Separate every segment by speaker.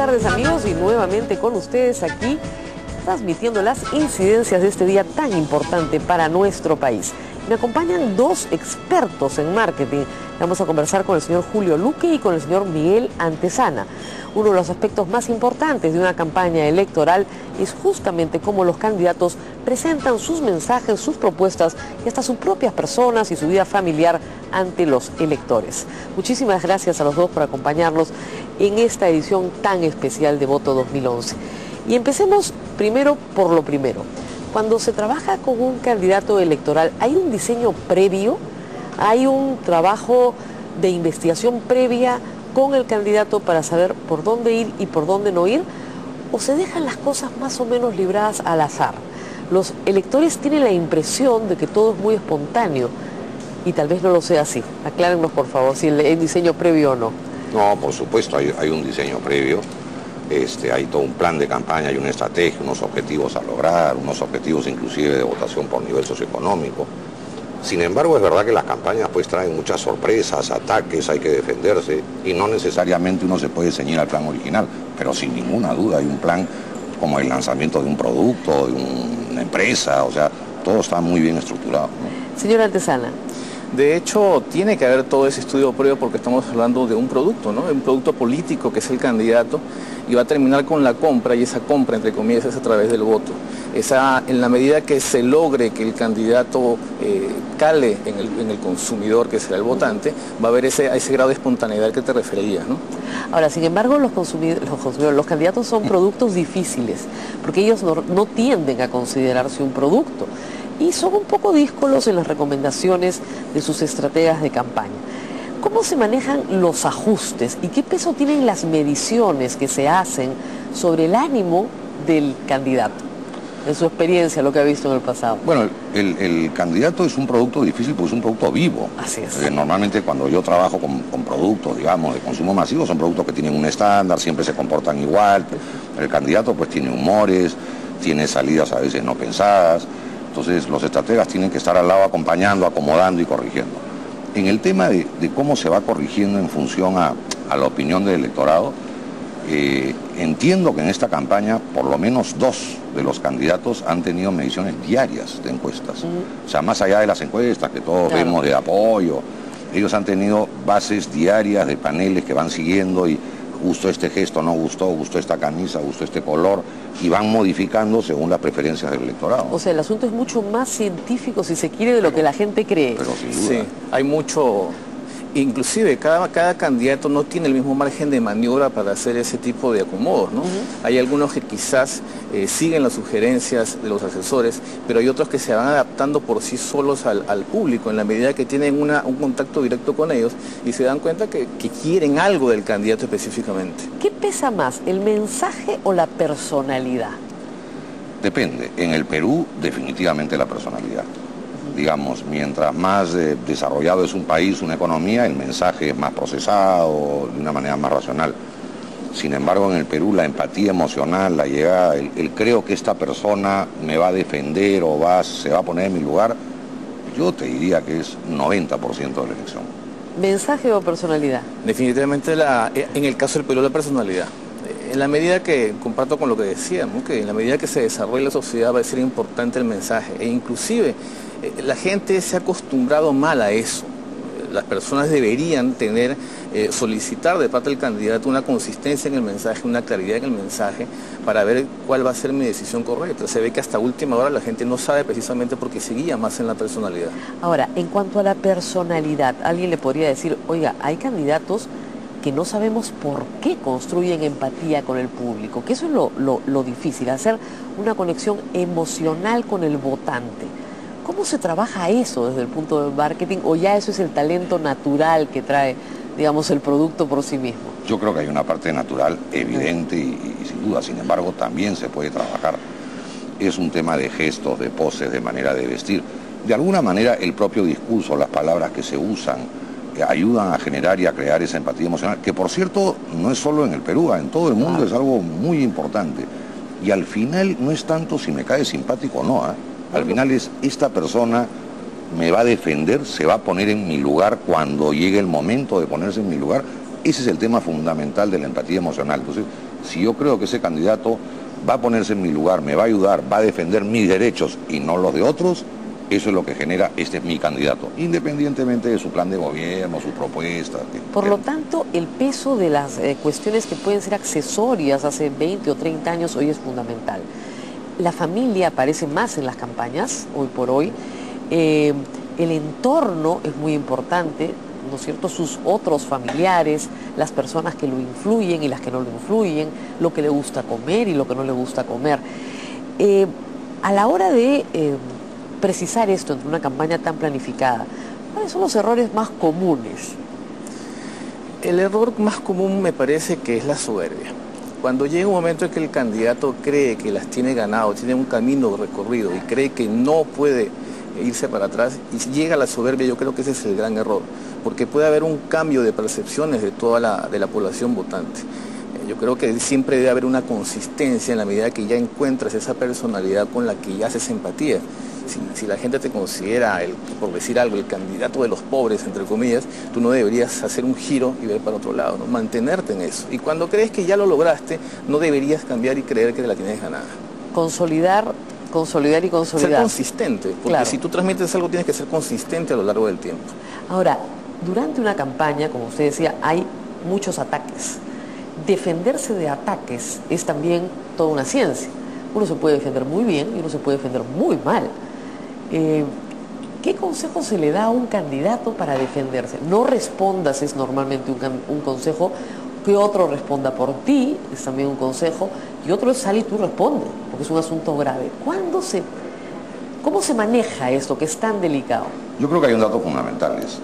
Speaker 1: tardes, amigos, y nuevamente con ustedes aquí transmitiendo las incidencias de este día tan importante para nuestro país. Me acompañan dos expertos en marketing. Vamos a conversar con el señor Julio Luque y con el señor Miguel Antezana. Uno de los aspectos más importantes de una campaña electoral es justamente cómo los candidatos presentan sus mensajes, sus propuestas y hasta sus propias personas y su vida familiar ante los electores. Muchísimas gracias a los dos por acompañarnos en esta edición tan especial de Voto 2011. Y empecemos primero por lo primero. Cuando se trabaja con un candidato electoral, ¿hay un diseño previo? ¿Hay un trabajo de investigación previa con el candidato para saber por dónde ir y por dónde no ir? ¿O se dejan las cosas más o menos libradas al azar? Los electores tienen la impresión de que todo es muy espontáneo y tal vez no lo sea así. Aclárenos, por favor, si hay diseño previo o no.
Speaker 2: No, por supuesto, hay un diseño previo. Hay todo un plan de campaña, hay una estrategia, unos objetivos a lograr, unos objetivos inclusive de votación por nivel socioeconómico. Sin embargo, es verdad que las campañas pues traen muchas sorpresas, ataques, hay que defenderse y no necesariamente uno se puede ceñir al plan original, pero sin ninguna duda hay un plan como el lanzamiento de un producto, de una empresa, o sea, todo está muy bien estructurado, ¿no?
Speaker 1: Señora Antezana.
Speaker 3: De hecho, tiene que haber todo ese estudio previo porque estamos hablando de un producto, ¿no? Un producto político que es el candidato y va a terminar con la compra, y esa compra, entre comillas, es a través del voto. En la medida que se logre que el candidato cale en el consumidor, que será el votante, va a haber ese grado de espontaneidad que te referías, ¿no?
Speaker 1: Ahora, sin embargo, los candidatos son productos difíciles, porque ellos no tienden a considerarse un producto y son un poco díscolos en las recomendaciones de sus estrategas de campaña. ¿Cómo se manejan los ajustes y qué peso tienen las mediciones que se hacen sobre el ánimo del candidato? En su experiencia, lo que ha visto en el pasado.
Speaker 2: Bueno, el candidato es un producto difícil porque es un producto vivo.
Speaker 1: Así es.
Speaker 2: Normalmente cuando yo trabajo con productos, digamos, de consumo masivo, son productos que tienen un estándar, siempre se comportan igual. El candidato pues tiene humores, tiene salidas a veces no pensadas. Entonces los estrategas tienen que estar al lado acompañando, acomodando y corrigiendo. En el tema de cómo se va corrigiendo en función a la opinión del electorado, entiendo que en esta campaña por lo menos dos de los candidatos han tenido mediciones diarias de encuestas. O sea, más allá de las encuestas que todos vemos de apoyo, ellos han tenido bases diarias de paneles que van siguiendo y gustó este gesto, no gustó, gustó esta camisa, gustó este color, y van modificando según las preferencias del electorado.
Speaker 1: O sea, el asunto es mucho más científico, si se quiere, de lo que la gente cree.
Speaker 2: Pero sin duda.
Speaker 3: Sí, hay mucho. Inclusive cada candidato no tiene el mismo margen de maniobra para hacer ese tipo de acomodos, ¿no? Hay algunos que quizás siguen las sugerencias de los asesores, pero hay otros que se van adaptando por sí solos al público en la medida que tienen un contacto directo con ellos y se dan cuenta que quieren algo del candidato específicamente.
Speaker 1: ¿Qué pesa más, el mensaje o la personalidad?
Speaker 2: Depende. En el Perú, definitivamente la personalidad. Digamos, mientras más desarrollado es un país, una economía, el mensaje es más procesado, de una manera más racional. Sin embargo, en el Perú la empatía emocional, la llegada, el creo que esta persona me va a defender o se va a poner en mi lugar, yo te diría que es 90% de la elección.
Speaker 1: ¿Mensaje o personalidad?
Speaker 3: Definitivamente en el caso del Perú la personalidad. En la medida que, comparto con lo que decíamos, que en la medida que se desarrolle la sociedad va a ser importante el mensaje e inclusive la gente se ha acostumbrado mal a eso. Las personas deberían solicitar de parte del candidato una consistencia en el mensaje, una claridad en el mensaje, para ver cuál va a ser mi decisión correcta. Se ve que hasta última hora la gente no sabe precisamente porque se guía más en la personalidad.
Speaker 1: Ahora, en cuanto a la personalidad, alguien le podría decir, oiga, hay candidatos que no sabemos por qué construyen empatía con el público, que eso es lo difícil, hacer una conexión emocional con el votante. ¿Cómo se trabaja eso desde el punto de marketing o ya eso es el talento natural que trae, digamos, el producto por sí mismo?
Speaker 2: Yo creo que hay una parte natural evidente y sin duda, sin embargo, también se puede trabajar. Es un tema de gestos, de poses, de manera de vestir. De alguna manera el propio discurso, las palabras que se usan, ayudan a generar y a crear esa empatía emocional, que por cierto no es solo en el Perú, en todo el mundo es algo muy importante. Y al final no es tanto si me cae simpático o no, Al final es, esta persona me va a defender, se va a poner en mi lugar cuando llegue el momento de ponerse en mi lugar. Ese es el tema fundamental de la empatía emocional. Entonces, Si yo creo que ese candidato va a ponerse en mi lugar, me va a ayudar, va a defender mis derechos y no los de otros, eso es lo que genera, este es mi candidato, independientemente de su plan de gobierno, su propuesta.
Speaker 1: Por lo tanto, el peso de las cuestiones que pueden ser accesorias hace 20 o 30 años hoy es fundamental. La familia aparece más en las campañas, hoy por hoy. El entorno es muy importante, ¿no es cierto? Sus otros familiares, las personas que lo influyen y las que no lo influyen, lo que le gusta comer y lo que no le gusta comer. A la hora de precisar esto entre una campaña tan planificada, ¿cuáles son los errores más comunes?
Speaker 3: El error más común me parece que es la soberbia. Cuando llega un momento en que el candidato cree que las tiene ganado, tiene un camino recorrido y cree que no puede irse para atrás y llega la soberbia, yo creo que ese es el gran error, porque puede haber un cambio de percepciones de toda la población votante. Yo creo que siempre debe haber una consistencia en la medida que ya encuentras esa personalidad con la que ya haces empatía. Si la gente te considera, por decir algo, el candidato de los pobres, entre comillas, tú no deberías hacer un giro y ver para otro lado, ¿no? Mantenerte en eso. Y cuando crees que ya lo lograste, no deberías cambiar y creer que la tienes ganada.
Speaker 1: Consolidar y consolidar.
Speaker 3: Ser consistente, porque
Speaker 1: claro,
Speaker 3: si tú transmites algo tienes que ser consistente a lo largo del tiempo.
Speaker 1: Ahora, durante una campaña, como usted decía, hay muchos ataques. Defenderse de ataques es también toda una ciencia. Uno se puede defender muy bien y uno se puede defender muy mal. ¿Qué consejo se le da a un candidato para defenderse? No respondas es normalmente un consejo, que otro responda por ti es también un consejo, y otro es sal y tú responde, porque es un asunto grave. ¿Cómo se maneja esto que es tan delicado?
Speaker 2: Yo creo que hay un dato fundamental, es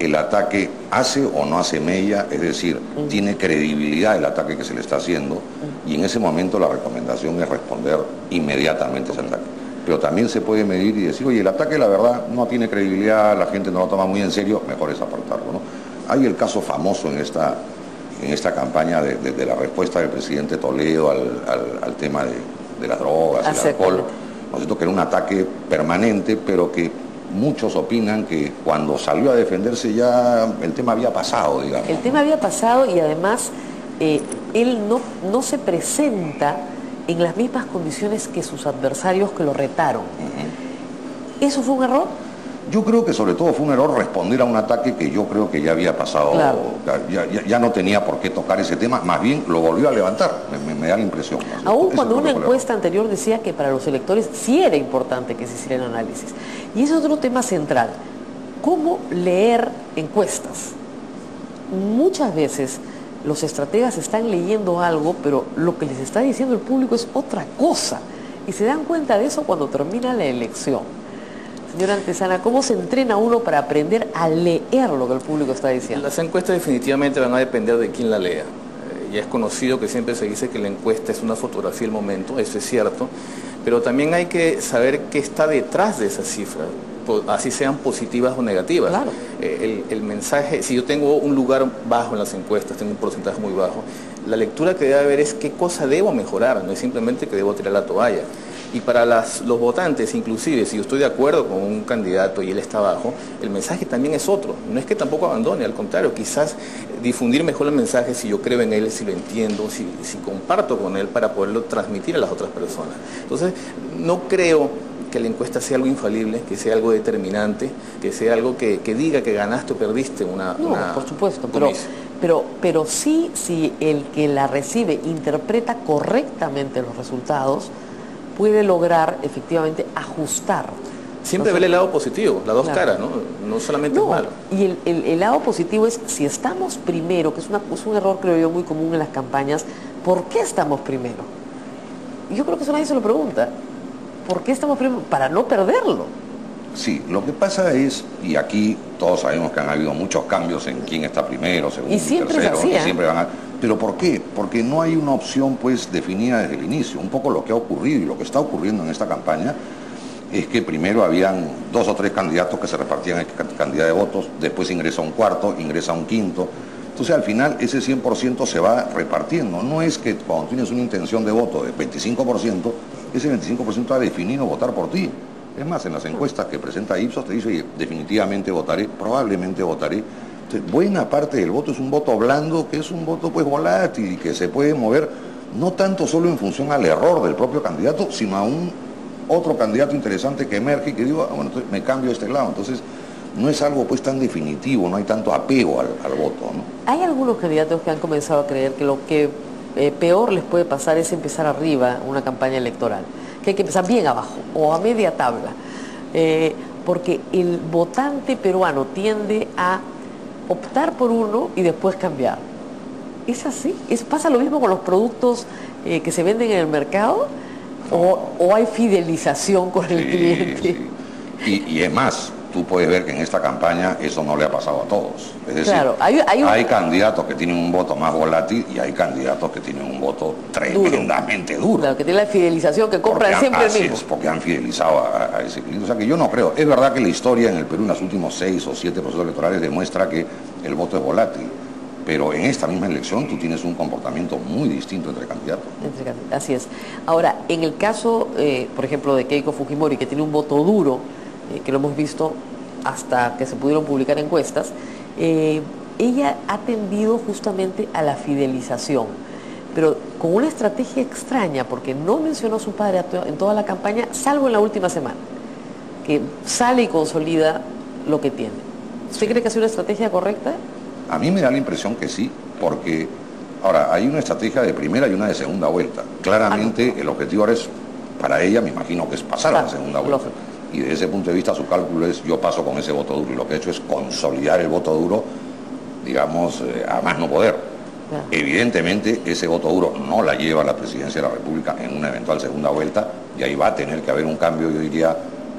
Speaker 2: el ataque hace o no hace mella, es decir, tiene credibilidad el ataque que se le está haciendo, y en ese momento la recomendación es responder inmediatamente a ese ataque. Pero también se puede medir y decir, oye, el ataque la verdad no tiene credibilidad, la gente no lo toma muy en serio, mejor es apartarlo, ¿no? Hay el caso famoso en esta campaña de la respuesta del presidente Toledo al tema de las drogas, el alcohol, ¿no es cierto? Que era un ataque permanente, pero que muchos opinan que cuando salió a defenderse ya el tema había pasado, digamos.
Speaker 1: El tema había pasado y además él no se presenta en las mismas condiciones que sus adversarios que lo retaron. ¿Eso fue un error?
Speaker 2: Yo creo que sobre todo fue un error responder a un ataque que yo creo que ya había pasado, claro. ya no tenía por qué tocar ese tema, más bien lo volvió a levantar, me da la impresión.
Speaker 1: Aún cuando una encuesta anterior decía que para los electores sí era importante que se hiciera el análisis. Y ese es otro tema central, ¿cómo leer encuestas? Muchas veces los estrategas están leyendo algo, pero lo que les está diciendo el público es otra cosa, y se dan cuenta de eso cuando termina la elección. Señora Antezana, ¿cómo se entrena uno para aprender a leer lo que el público está diciendo?
Speaker 3: Las encuestas definitivamente van a depender de quién la lea. Ya es conocido que siempre se dice que la encuesta es una fotografía del momento, eso es cierto, pero también hay que saber qué está detrás de esas cifras, así sean positivas o negativas.
Speaker 1: Claro.
Speaker 3: El mensaje, si yo tengo un lugar bajo en las encuestas, tengo un porcentaje muy bajo, la lectura que debe haber es qué cosa debo mejorar, no es simplemente que debo tirar la toalla. Y para los votantes, inclusive, si yo estoy de acuerdo con un candidato y él está abajo, el mensaje también es otro. No es que tampoco abandone, al contrario, quizás difundir mejor el mensaje si yo creo en él, si lo entiendo, si comparto con él para poderlo transmitir a las otras personas. Entonces, no creo que la encuesta sea algo infalible, que sea algo determinante, que sea algo que diga que ganaste o perdiste una...
Speaker 1: No, por supuesto, pero sí, si el que la recibe interpreta correctamente los resultados, puede lograr efectivamente ajustar.
Speaker 3: Siempre ve el lado positivo, las dos caras, ¿no? No solamente es malo.
Speaker 1: Y el lado positivo es, si estamos primero, que es un error creo yo muy común en las campañas, ¿por qué estamos primero? Yo creo que eso nadie se lo pregunta. ¿Por qué estamos primero? Para no perderlo.
Speaker 2: Sí, lo que pasa es, y aquí todos sabemos que han habido muchos cambios en quién está primero, segundo,
Speaker 1: y siempre
Speaker 2: tercero,
Speaker 1: es así,
Speaker 2: que siempre van a... ¿Pero por qué? Porque no hay una opción pues definida desde el inicio. Un poco lo que ha ocurrido y lo que está ocurriendo en esta campaña es que primero habían 2 o 3 candidatos que se repartían cantidad de votos, después ingresa un cuarto, ingresa un quinto. Entonces al final ese 100% se va repartiendo. No es que cuando tienes una intención de voto de 25%, ese 25% ha definido votar por ti. Es más, en las encuestas que presenta Ipsos te dice, oye, definitivamente votaré, probablemente votaré, Entonces, buena parte del voto es un voto blando, que es un voto pues volátil y que se puede mover no tanto solo en función al error del propio candidato, sino a un otro candidato interesante que emerge y que digo, bueno, entonces me cambio a este lado. Entonces, no es algo pues tan definitivo, no hay tanto apego al voto, ¿no?
Speaker 1: Hay algunos candidatos que han comenzado a creer que lo que peor les puede pasar es empezar arriba una campaña electoral, que hay que empezar bien abajo o a media tabla, porque el votante peruano tiende a optar por uno y después cambiar. ¿Es así? ¿Pasa lo mismo con los productos que se venden en el mercado? ¿O hay fidelización con el cliente?
Speaker 2: Sí. Y es más, tú puedes ver que en esta campaña eso no le ha pasado a todos. Es decir,
Speaker 1: claro,
Speaker 2: hay candidatos que tienen un voto más volátil y hay candidatos que tienen un voto tremendamente duro.
Speaker 1: Claro, que tienen la fidelización, que compran siempre el mismo.
Speaker 2: Porque han fidelizado a ese cliente. O sea que yo no creo. Es verdad que la historia en el Perú en los últimos 6 o 7 procesos electorales demuestra que el voto es volátil. Pero en esta misma elección tú tienes un comportamiento muy distinto entre candidatos.
Speaker 1: Así es. Ahora, en el caso, por ejemplo, de Keiko Fujimori, que tiene un voto duro, que lo hemos visto hasta que se pudieron publicar encuestas, ella ha tendido justamente a la fidelización, pero con una estrategia extraña, porque no mencionó a su padre en toda la campaña, salvo en la última semana, que sale y consolida lo que tiene. ¿Usted cree que ha sido una estrategia correcta?
Speaker 2: A mí me da la impresión que sí, porque ahora hay una estrategia de primera y una de segunda vuelta. Claramente el objetivo ahora es, para ella me imagino que es pasar a la segunda vuelta. Lógico. Y desde ese punto de vista su cálculo es, yo paso con ese voto duro, y lo que he hecho es consolidar el voto duro, digamos, a más no poder. Claro. Evidentemente ese voto duro no la lleva a la presidencia de la República en una eventual segunda vuelta, y ahí va a tener que haber un cambio, yo diría,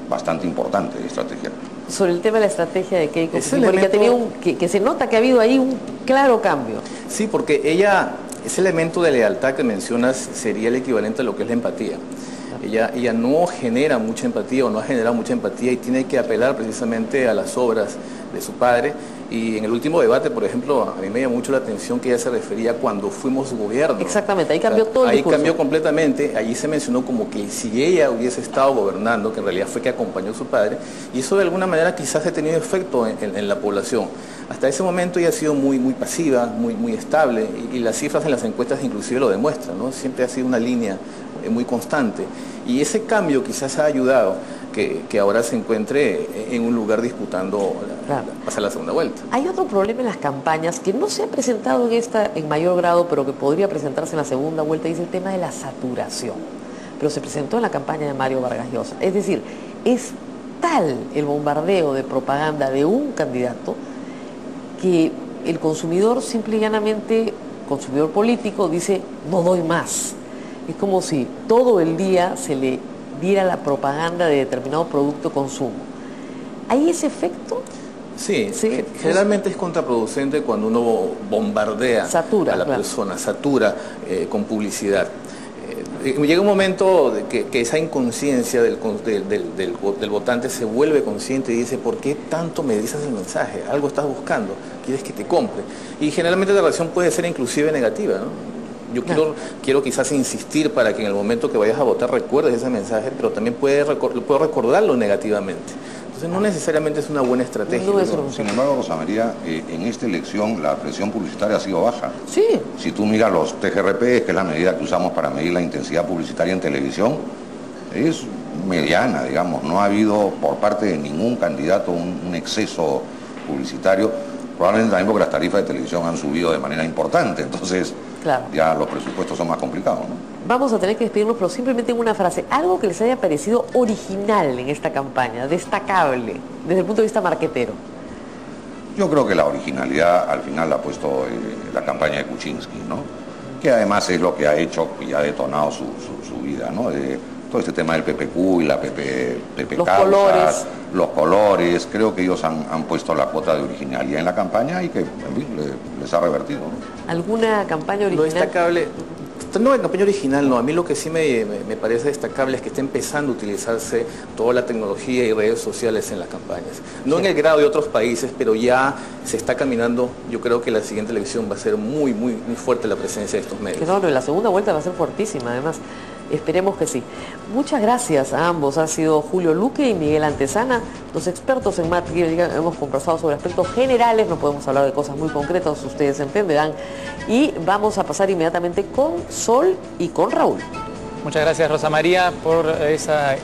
Speaker 2: bastante importante de estrategia.
Speaker 1: Sobre el tema de la estrategia de Keiko Fujimori, que se nota que ha habido ahí un claro cambio.
Speaker 3: Sí, porque ella, ese elemento de lealtad que mencionas sería el equivalente a lo que es la empatía. Ella no genera mucha empatía o no ha generado mucha empatía y tiene que apelar precisamente a las obras de su padre. Y en el último debate, por ejemplo, a mí me llamó mucho la atención que ella se refería cuando fuimos gobierno.
Speaker 1: Exactamente, ahí cambió todo el discurso.
Speaker 3: Ahí cambió completamente, allí se mencionó como que si ella hubiese estado gobernando, que en realidad fue que acompañó a su padre, y eso de alguna manera quizás ha tenido efecto en la población. Hasta ese momento ella ha sido muy pasiva, muy estable, y las cifras en las encuestas inclusive lo demuestran, ¿no? Siempre ha sido una línea muy constante. Y ese cambio quizás ha ayudado que ahora se encuentre en un lugar disputando pasar la segunda vuelta.
Speaker 1: Hay otro problema en las campañas que no se ha presentado en mayor grado, pero que podría presentarse en la segunda vuelta, y es el tema de la saturación. Pero se presentó en la campaña de Mario Vargas Llosa. Es decir, es tal el bombardeo de propaganda de un candidato que el consumidor simple y llanamente, consumidor político, dice, no doy más. Es como si todo el día se le diera la propaganda de determinado producto de consumo. ¿Hay ese efecto?
Speaker 3: Sí, generalmente es contraproducente cuando uno bombardea a la persona, satura con publicidad. Llega un momento de que esa inconsciencia del votante se vuelve consciente y dice, ¿por qué tanto me dices el mensaje? Algo estás buscando, quieres que te compre. Y generalmente la reacción puede ser inclusive negativa, ¿no? Yo quiero quizás insistir para que en el momento que vayas a votar recuerdes ese mensaje, pero también puedo recordarlo negativamente. Entonces no necesariamente es una buena estrategia.
Speaker 2: Sin embargo, Rosa María, en esta elección la presión publicitaria ha sido baja.
Speaker 1: Sí.
Speaker 2: Si tú miras los TGRP, que es la medida que usamos para medir la intensidad publicitaria en televisión, es mediana, digamos. No ha habido por parte de ningún candidato un exceso publicitario. Probablemente también porque las tarifas de televisión han subido de manera importante, entonces ya los presupuestos son más complicados, ¿no?
Speaker 1: Vamos a tener que despedirnos, pero simplemente en una frase, algo que les haya parecido original en esta campaña, destacable, desde el punto de vista marquetero.
Speaker 2: Yo creo que la originalidad al final la ha puesto la campaña de Kuczynski, ¿no? Que además es lo que ha hecho y ha detonado su vida, ¿no? Todo este tema del PPQ y la PP
Speaker 1: los
Speaker 2: causas,
Speaker 1: colores.
Speaker 2: Los colores, creo que ellos han puesto la cuota de originalidad en la campaña y que, en fin, les ha revertido, ¿no?
Speaker 1: ¿Alguna campaña original?
Speaker 3: Lo destacable, no, en campaña original no, a mí lo que sí me parece destacable es que está empezando a utilizarse toda la tecnología y redes sociales en las campañas. No en el grado de otros países, pero ya se está caminando. Yo creo que la siguiente elección va a ser muy fuerte la presencia de estos medios.
Speaker 1: No, en la segunda vuelta va a ser fuertísima, además. Esperemos que sí. Muchas gracias a ambos. Ha sido Julio Luque y Miguel Antezana, los expertos en marketing. Hemos conversado sobre aspectos generales, no podemos hablar de cosas muy concretas, ustedes entenderán. Y vamos a pasar inmediatamente con Sol y con Raúl.
Speaker 4: Muchas gracias, Rosa María, por esa